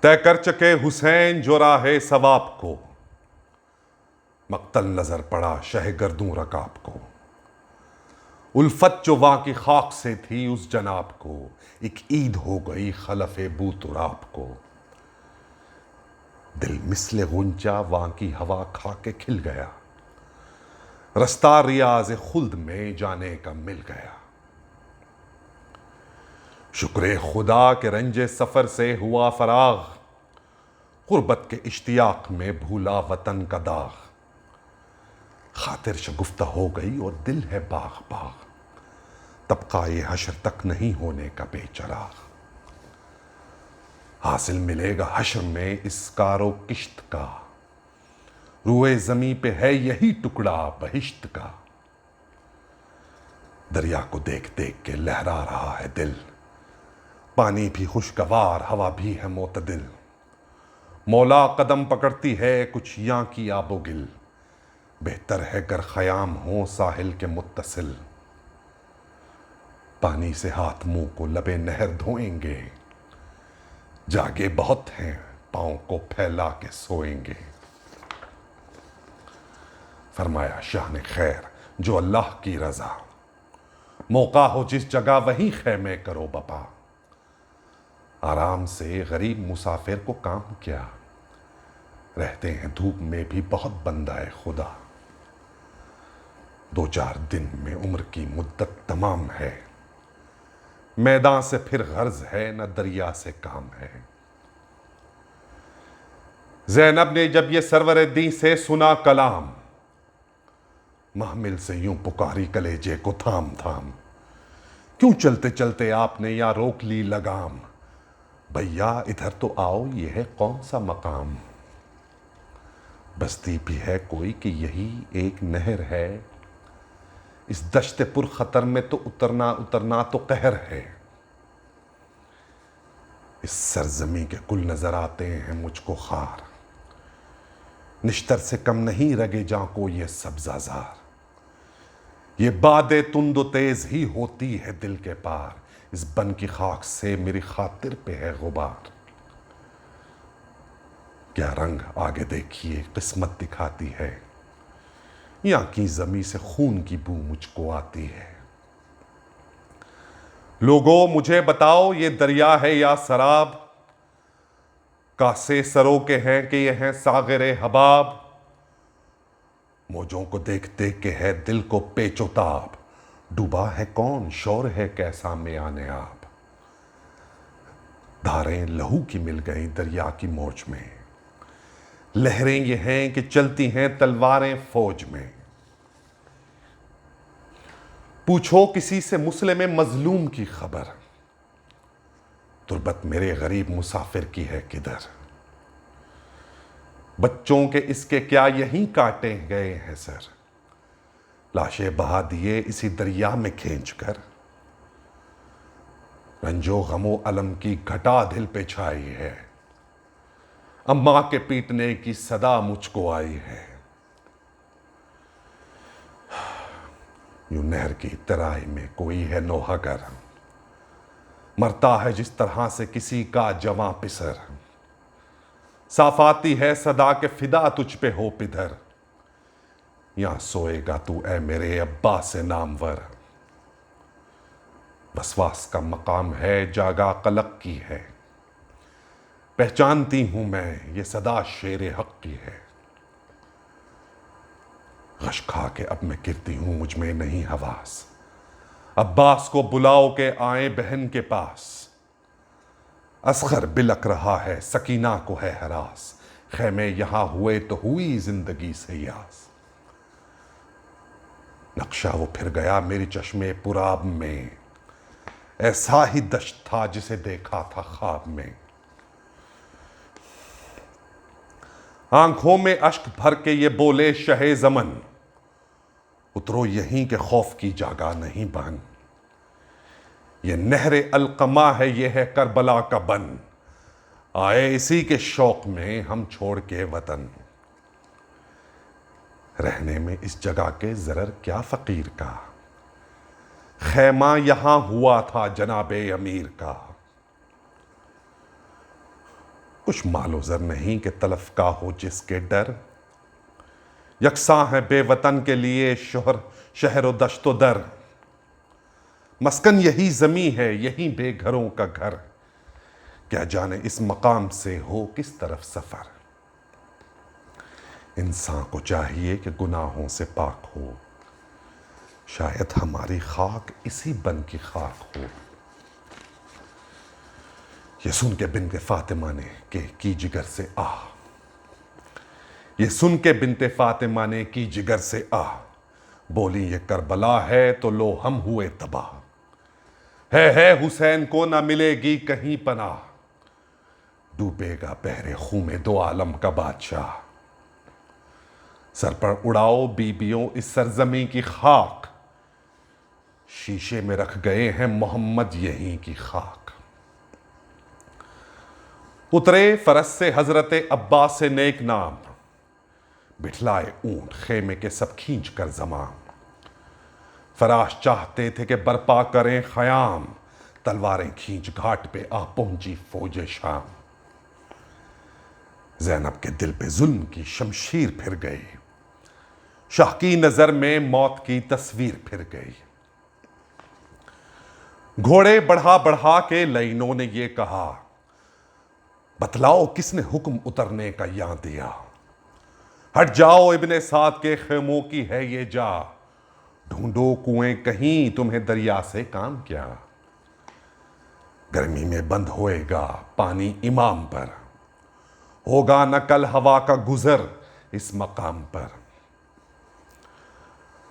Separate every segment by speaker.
Speaker 1: طے کر چکے حسین جو راہ ثواب کو، مقتل نظر پڑا شہ گردوں رکاب کو۔ الفت جو وہاں کی خاک سے تھی اس جناب کو، ایک عید ہو گئی خلف بو تراب کو۔ دل مثل غنچہ وہاں کی ہوا کھا کے کھل گیا، رستہ ریاض خلد میں جانے کا مل گیا۔ شکر خدا کہ رنج سفر سے ہوا فراغ، غربت کے اشتیاق میں بھولا وطن کا داغ۔ خاطر شگفتہ ہو گئی اور دل ہے باغ باغ، طبقہ یہ حشر تک نہیں ہونے کا بے چراغ۔ حاصل ملے گا حشر میں اس کار و کشت کا، روئے زمیں پہ ہے یہی ٹکڑا بہشت کا۔ دریا کو دیکھ دیکھ کے لہرا رہا ہے دل، پانی بھی خوشگوار ہوا بھی ہے معتدل۔ مولا قدم پکڑتی ہے کچھ یاں کی آب و گل، بہتر ہے گر خیام ہو ساحل کے متصل۔ پانی سے ہاتھ منہ کو لبے نہر دھوئیں گے، جاگے بہت ہیں پاؤں کو پھیلا کے سوئیں گے۔ فرمایا شاہ نے خیر جو اللہ کی رضا، موقع ہو جس جگہ وہیں خیمے کرو بپا۔ آرام سے غریب مسافر کو کام کیا، رہتے ہیں دھوپ میں بھی بہت بندہ خدا۔ 2-4 دن میں عمر کی مدت تمام ہے، میدان سے پھر غرض ہے نہ دریا سے کام ہے۔ زینب نے جب یہ سرور دیں سے سنا کلام، محمل سے یوں پکاری کلیجے کو تھام تھام۔ کیوں چلتے چلتے آپ نے یا روک لی لگام، بھیا ادھر تو آؤ یہ ہے کون سا مقام۔ بستی بھی ہے کوئی کہ یہی ایک نہر ہے، اس دشت پر خطر میں تو اترنا تو قہر ہے۔ اس سرزمین کے گل نظر آتے ہیں مجھ کو خار، نشتر سے کم نہیں رگے جاں کو یہ سبزہ زار۔ یہ باد تند و تیز ہی ہوتی ہے دل کے پار، اس بن کی خاک سے میری خاطر پہ ہے غبار۔ کیا رنگ آگے دیکھیے قسمت دکھاتی ہے، یہاں کی زمین سے خون کی بو مجھ کو آتی ہے۔ لوگوں مجھے بتاؤ یہ دریا ہے یا سراب، کاسے سرو کے ہیں کہ یہ ہیں ساغر حباب۔ موجوں کو دیکھ دیکھ کے ہے دل کو پیچ و تاب، ڈوبا ہے کون شور ہے کیسا میان آب۔ دھاریں لہو کی مل گئیں دریا کی موج میں، لہریں یہ ہیں کہ چلتی ہیں تلواریں فوج میں۔ پوچھو کسی سے مسلم مظلوم کی خبر، تربت میرے غریب مسافر کی ہے کدھر۔ بچوں کے اس کے کیا یہیں کاٹے گئے ہیں سر، لاشیں بہا دیے اسی دریا میں کھینچ کر۔ رنجو غم و علم کی گھٹا دل پہ چھائی ہے، اماں کے پیٹنے کی صدا مجھ کو آئی ہے۔ یوں نہر کی ترائی میں کوئی ہے نوحہ گر، مرتا ہے جس طرح سے کسی کا جواں پسر۔ صاف آتی ہے صدا کہ فدا تجھ پہ ہو پدھر، یہاں سوئے گا تو اے میرے ابا سے نامور۔ وسواس کا مقام ہے جاگا قلق کی ہے، پہچانتی ہوں میں یہ صدا شیر حق کی ہے۔ غش کھا کے اب میں گرتی ہوں مجھ میں نہیں حواس، عباس کو بلاؤ کہ آئیں بہن کے پاس۔ اصغر بلک رہا ہے سکینہ کو ہے ہراس، خیمے یہاں ہوئے تو ہوئی زندگی سے یاس۔ نقشہ وہ پھر گیا میری چشمے پراب میں، ایسا ہی دشت تھا جسے دیکھا تھا خواب میں۔ آنکھوں میں اشک بھر کے یہ بولے شہ زمن، اترو یہیں کہ خوف کی جگہ نہیں بہن۔ یہ نہر القمہ ہے یہ ہے کربلا کا بن، آئے اسی کے شوق میں ہم چھوڑ کے وطن۔ رہنے میں اس جگہ کے ضرر کیا فقیر کا، خیمہ یہاں ہوا تھا جناب امیر کا۔ کچھ مال و زر نہیں کہ تلف کا ہو جس کے ڈر، یکساں ہے بے وطن کے لیے شہر و دشت و در، مسکن یہی زمیں ہے یہی بے گھروں کا گھر، کیا جانے اس مقام سے ہو کس طرف سفر۔ انسان کو چاہیے کہ گناہوں سے پاک ہو، شاید ہماری خاک اسی بن کی خاک ہو۔ یہ سن کے بنت فاطمہ نے کہ کی جگر سے آہ، یہ سن کے بنت فاطمہ نے کی جگر سے آہ، بولی یہ کربلا ہے تو لو ہم ہوئے تباہ، ہے حسین کو نہ ملے گی کہیں پناہ، ڈوبے گا بحر خون میں دو عالم کا بادشاہ، سر پر اڑاؤ بیبیوں اس سرزمین کی خاک، شیشے میں رکھ گئے ہیں محمد یہیں کی خاک۔ اترے فرس سے حضرت عباس سے نیک نام، بٹھلائے اونٹ خیمے کے سب کھینچ کر زمام، فراش چاہتے تھے کہ برپا کریں خیام، تلواریں کھینچ گھاٹ پہ آ پہنچی فوج شام، زینب کے دل پہ ظلم کی شمشیر پھر گئی، شاہ کی نظر میں موت کی تصویر پھر گئی۔ گھوڑے بڑھا بڑھا کے لائنوں نے یہ کہا، بتلاؤ کس نے حکم اترنے کا یہاں دیا، ہٹ جاؤ ابن سعد کے خیموں کی ہے یہ جا، ڈھونڈو کنویں کہیں تمہیں دریا سے کام کیا، گرمی میں بند ہوئے گا پانی امام پر، ہوگا نہ کل ہوا کا گزر اس مقام پر۔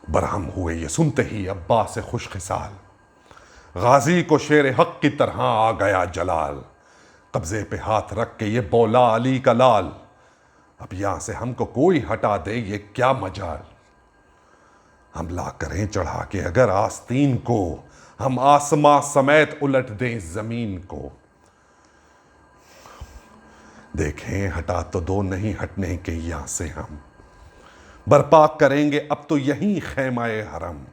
Speaker 1: برہم ہوئے یہ سنتے ہی عباس خوش خصال، غازی کو شیر حق کی طرح آ گیا جلال، قبضے پہ ہاتھ رکھ کے یہ بولا علی کا لال، اب یہاں سے ہم کو کوئی ہٹا دے یہ کیا مجال، حملہ کریں چڑھا کے اگر آستین کو، ہم آسماں سمیت الٹ دیں زمین کو، دیکھیں ہٹا تو دو نہیں ہٹنے کے یہاں سے ہم، برپا کریں گے اب تو یہیں خیمہ حرم،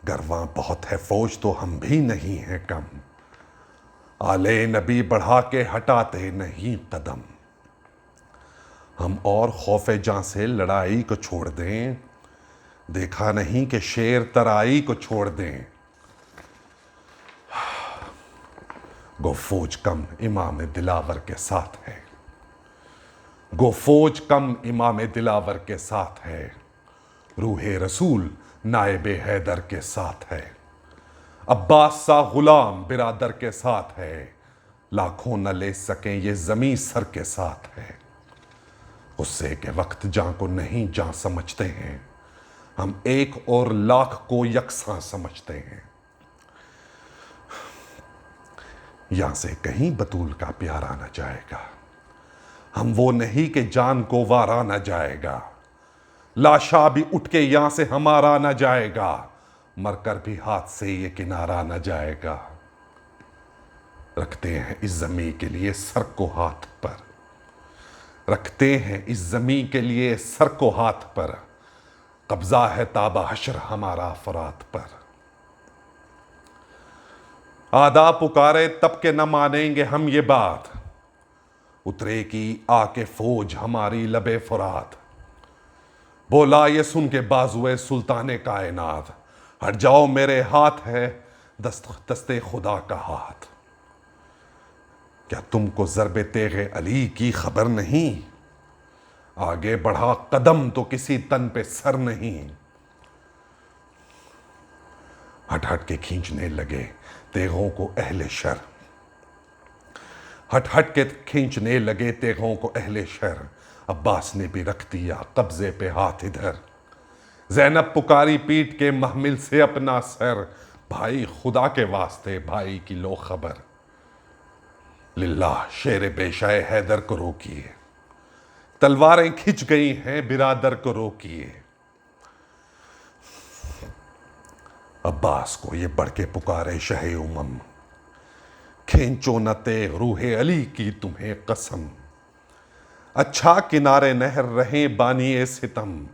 Speaker 1: گرواں بہت ہے فوج تو ہم بھی نہیں ہیں کم، آلے نبی بڑھا کے ہٹاتے نہیں قدم، ہم اور خوف جاں سے لڑائی کو چھوڑ دیں، دیکھا نہیں کہ شیر ترائی کو چھوڑ دیں، گو فوج کم امام دلاور کے ساتھ ہے، گو فوج کم امام دلاور کے ساتھ ہے، روح رسول نائب حیدر کے ساتھ ہے، عباس سا غلام برادر کے ساتھ ہے، لاکھوں نہ لے سکیں یہ زمیں سر کے ساتھ ہے، غصے کے وقت جاں کو نہیں جاں سمجھتے ہیں، ہم ایک اور لاکھ کو یکساں سمجھتے ہیں، یہاں سے کہیں بطول کا پیارا نہ جائے گا، ہم وہ نہیں کہ جان کو وارا نہ جائے گا، لاشا بھی اٹھ کے یہاں سے ہمارا نہ جائے گا، مر کر بھی ہاتھ سے یہ کنارہ نہ جائے گا، رکھتے ہیں اس زمین کے لیے سر کو ہاتھ پر، رکھتے ہیں اس زمین کے لیے سر کو ہاتھ پر، قبضہ ہے تابہ حشر ہمارا فرات پر، آدھا پکارے تب کہ نہ مانیں گے ہم یہ بات، اترے کی آ کے فوج ہماری لبے فرات، بولا یہ سن کے بازوئے سلطان کائنات، ہٹ جاؤ میرے ہاتھ ہے دست خدا کا ہاتھ، کیا تم کو ضرب تیغ علی کی خبر نہیں، آگے بڑھا قدم تو کسی تن پہ سر نہیں، ہٹ ہٹ کے کھینچنے لگے تیغوں کو اہل شر، ہٹ ہٹ کے کھینچنے لگے تیغوں کو اہل شر، عباس نے بھی رکھ دیا قبضے پہ ہاتھ ادھر، زینب پکاری پیٹ کے محمل سے اپنا سر، بھائی خدا کے واسطے بھائی کی لو خبر، للہ شیر بیشائے حیدر کو روکیے، تلواریں کھچ گئی ہیں برادر کو روکیے، عباس کو یہ بڑھ کے پکارے شہ امم، کھینچو نہ تیغ روح علی کی تمہیں قسم، اچھا کنارے نہر رہیں بانی ستم،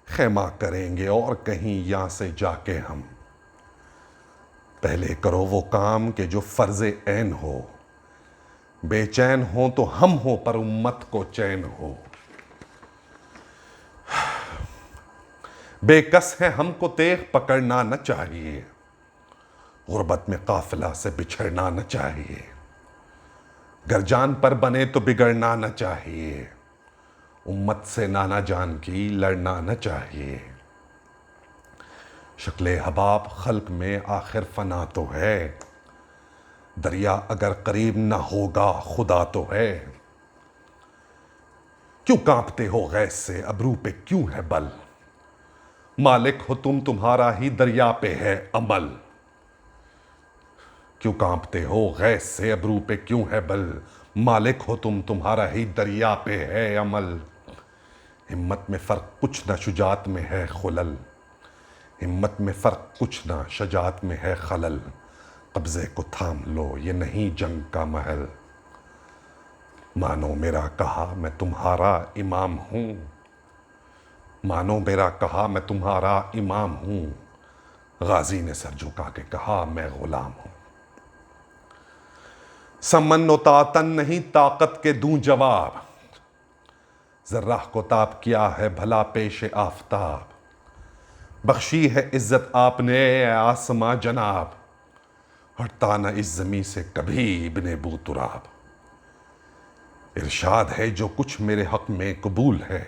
Speaker 1: خیمہ کریں گے اور کہیں یہاں سے جا کے ہم، پہلے کرو وہ کام کہ جو فرض عین ہو، بے چین ہوں تو ہم ہوں پر امت کو چین ہو. بے کس ہے ہم کو تیغ پکڑنا نہ چاہیے, غربت میں قافلہ سے بچھڑنا نہ چاہیے. گر جان پر بنے تو بگڑنا نہ چاہیے, امت سے نانا جان کی لڑنا نہ چاہیے. شکل حباب خلق میں آخر فنا تو ہے, دریا اگر قریب نہ ہوگا خدا تو ہے. کیوں کانپتے ہو غیظ سے ابرو پہ کیوں ہے بل, مالک ہو تم تمہارا ہی دریا پہ ہے عمل. کیوں کانپتے ہو غیظ سے ابرو پہ کیوں ہے بل, مالک ہو تم تمہارا ہی دریا پہ ہے عمل. ہمت میں فرق کچھ نہ شجاعت میں ہے خلل, ہمت میں فرق کچھ نہ شجاعت میں ہے خلل. قبضے کو تھام لو یہ نہیں جنگ کا محل, مانو میرا کہا میں تمہارا امام ہوں, مانو میرا کہا میں تمہارا امام ہوں. غازی نے سر جھکا کے کہا میں غلام ہوں. سمن و تعتن نہیں طاقت کے دوں جواب, ذرہ کو تاب کیا ہے بھلا پیش آفتاب. بخشی ہے عزت آپ نے اے آسماں جناب, ہٹتا نہ اس زمیں سے کبھی ابن بو تراب. ارشاد ہے جو کچھ میرے حق میں قبول ہے,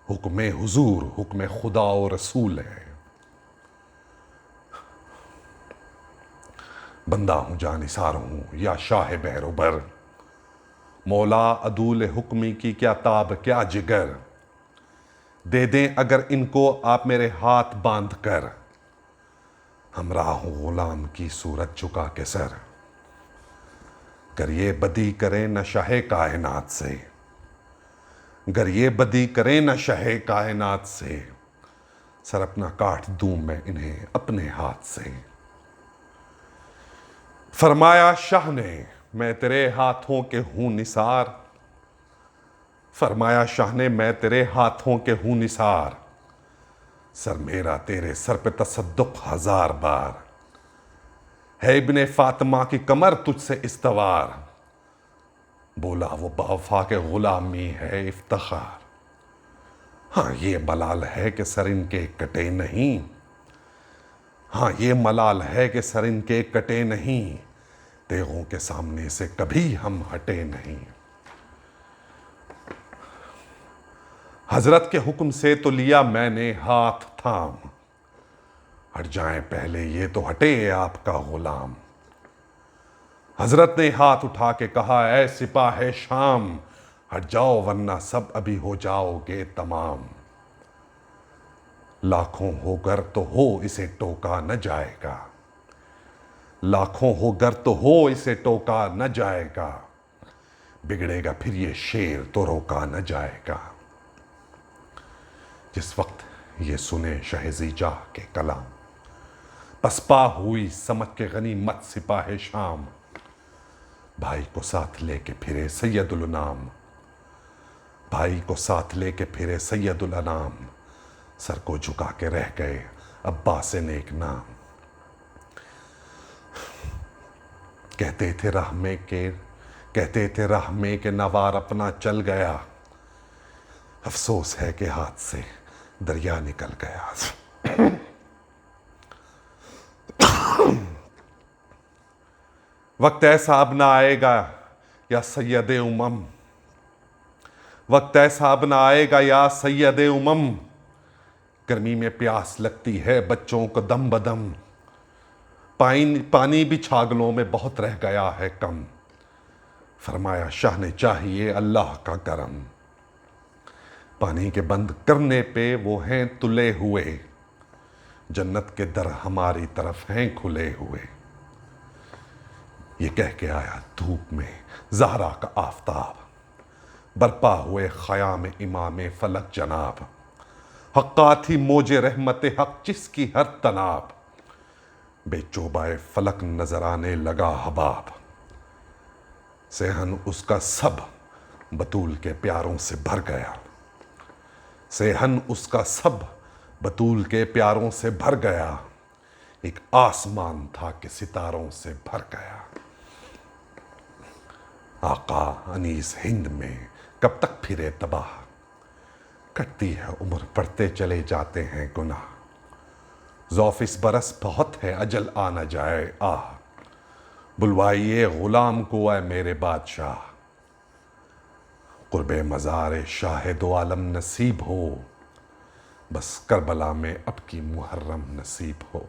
Speaker 1: حکم حضور حکم خدا و رسول ہے. بندہ ہوں جانثار ہوں یا شاہ بحر و بر, مولا عدول حکمی کی کیا تاب کیا جگر. دے دیں اگر ان کو آپ میرے ہاتھ باندھ کر, ہمراہ ہوں غلام کی صورت جھکا کے سر. گر یہ بدی کریں نہ شاہ کائنات سے, گر یہ بدی کریں نہ شاہ کائنات سے, سر اپنا کاٹ دوں میں انہیں اپنے ہاتھ سے. فرمایا شاہ نے میں تیرے ہاتھوں کے ہوں نثار, فرمایا شاہ نے میں تیرے ہاتھوں کے ہوں نثار. سر میرا تیرے سر پہ تصدق 1000 بار, ہے ابن فاطمہ کی کمر تجھ سے استوار. بولا وہ باوفا کے غلامی ہے افتخار, ہاں یہ ملال ہے کہ سر ان کے کٹے نہیں, ہاں یہ ملال ہے کہ سر ان کے کٹے نہیں. تیغوں کے سامنے سے کبھی ہم ہٹے نہیں. حضرت کے حکم سے تو لیا میں نے ہاتھ تھام, ہٹ جائیں پہلے یہ تو ہٹے آپ کا غلام. حضرت نے ہاتھ اٹھا کے کہا اے سپاہ شام, ہٹ جاؤ ورنہ سب ابھی ہو جاؤ گے تمام. لاکھوں ہو گر تو ہو اسے ٹوکا نہ جائے گا, لاکھوں ہو گر تو ہو اسے ٹوکا نہ جائے گا. بگڑے گا پھر یہ شیر تو روکا نہ جائے گا. جس وقت یہ سنے شہزی جاہ کے کلام, پسپا ہوئی سمجھ کے غنیمت سپاہ شام. بھائی کو ساتھ لے کے پھرے سید الانام, بھائی کو ساتھ لے کے پھرے سید الانام. سر کو جھکا کے رہ گئے عباس نیک نام. کہتے تھے راہ میں کہ نوار اپنا چل گیا, افسوس ہے کہ ہاتھ سے دریا نکل گیا. وقت ایسا اب نہ آئے گا یا سید امم, وقت ایسا اب نہ آئے گا یا سید امم. گرمی میں پیاس لگتی ہے بچوں کو دم بدم, پانی بھی چھاگلوں میں بہت رہ گیا ہے کم. فرمایا شاہ نے چاہیے اللہ کا کرم, پانی کے بند کرنے پہ وہ ہیں تلے ہوئے, جنت کے در ہماری طرف ہیں کھلے ہوئے. یہ کہہ کے آیا دھوپ میں زہرا کا آفتاب, برپا ہوئے خیام امام فلک جناب. حقات ہی موج رحمت حق جس کی ہر تناب, بے چوبائے فلک نظر آنے لگا حباب. صحن اس کا سب بطول کے پیاروں سے بھر گیا, صحن اس کا سب بطول کے پیاروں سے بھر گیا. ایک آسمان تھا کہ ستاروں سے بھر گیا. آقا انیس ہند میں کب تک پھرے تباہ، کٹتی ہے عمر پڑھتے چلے جاتے ہیں گناہ، ذوف برس بہت ہے اجل آ نہ جائے آہ، بلوائیے غلام کو اے میرے بادشاہ، قرب مزار شاہ دو عالم نصیب ہو، بس کربلا میں اب کی محرم نصیب ہو۔